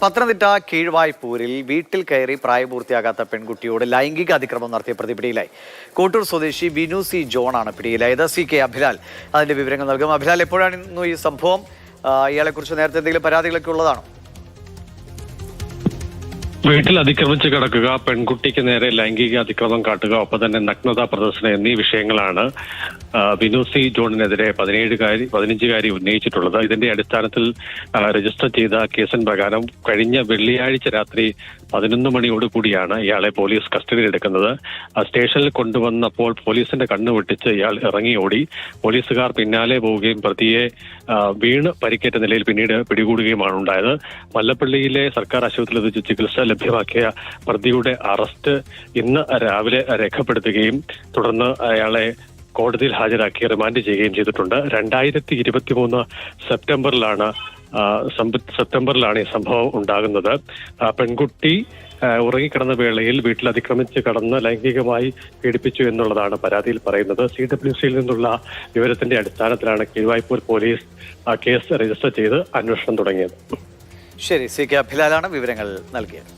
പത്തനംതിട്ട കീഴ്വായ്പൂരിൽ വീട്ടിൽ കയറി പ്രായപൂർത്തിയാകാത്ത പെൺകുട്ടിയോട് ലൈംഗിക അതിക്രമം നടത്തിയ പ്രതി പിടിയിലായി. കോട്ടൂർ സ്വദേശി ബിനു സി ജോൺ ആണ് പിടിയിലായത്. CK അഭിലാൽ അതിന്റെ വിവരങ്ങൾ നൽകും. അഭിലാൽ, എപ്പോഴാണ് ഈ സംഭവം? ഇയാളെക്കുറിച്ച് നേരത്തെ എന്തെങ്കിലും പരാതികളൊക്കെ ഉള്ളതാണോ? വീട്ടിൽ അതിക്രമിച്ച് കിടക്കുക, പെൺകുട്ടിക്ക് നേരെ ലൈംഗിക അതിക്രമം കാട്ടുക, ഒപ്പം തന്നെ നഗ്നതാ പ്രദർശനം എന്നീ വിഷയങ്ങളാണ് ബിനു സി ജോണിനെതിരെ 15-കാരി ഉന്നയിച്ചിട്ടുള്ളത്. ഇതിന്റെ അടിസ്ഥാനത്തിൽ രജിസ്റ്റർ ചെയ്ത കേസിൻ പ്രകാരം കഴിഞ്ഞ വെള്ളിയാഴ്ച രാത്രി 11 മണിയോടുകൂടിയാണ് ഇയാളെ പോലീസ് കസ്റ്റഡിയിലെടുക്കുന്നത്. സ്റ്റേഷനിൽ കൊണ്ടുവന്നപ്പോൾ പോലീസിന്റെ കണ്ണു വെട്ടിച്ച് ഇയാൾ ഇറങ്ങി ഓടി. പോലീസുകാർ പിന്നാലെ പോവുകയും പ്രതിയെ വീണ് പരിക്കേറ്റ നിലയിൽ പിന്നീട് പിടികൂടുകയുമാണ് ഉണ്ടായത്. മല്ലപ്പള്ളിയിലെ സർക്കാർ ആശുപത്രിയിൽ എത്തിച്ച് ചികിത്സ ലഭ്യമാക്കിയ പ്രതിയുടെ അറസ്റ്റ് ഇന്ന് രാവിലെ രേഖപ്പെടുത്തുകയും തുടർന്ന് അയാളെ കോടതിയിൽ ഹാജരാക്കി റിമാൻഡ് ചെയ്യുകയും ചെയ്തിട്ടുണ്ട്. 2023 സെപ്റ്റംബറിലാണ് ഈ സംഭവം ഉണ്ടാകുന്നത്. പെൺകുട്ടി ഉറങ്ങിക്കിടന്ന വേളയിൽ വീട്ടിൽ അതിക്രമിച്ച് കടന്ന് ലൈംഗികമായി പീഡിപ്പിച്ചു എന്നുള്ളതാണ് പരാതിയിൽ പറയുന്നത്. CWCയിൽ നിന്നുള്ള വിവരത്തിന്റെ അടിസ്ഥാനത്തിലാണ് കീഴ്വായ്പൂർ പോലീസ് കേസ് രജിസ്റ്റർ ചെയ്ത് അന്വേഷണം തുടങ്ങിയത്. ശരി, CK അഭിലാലാണ് വിവരങ്ങൾ നൽകിയത്.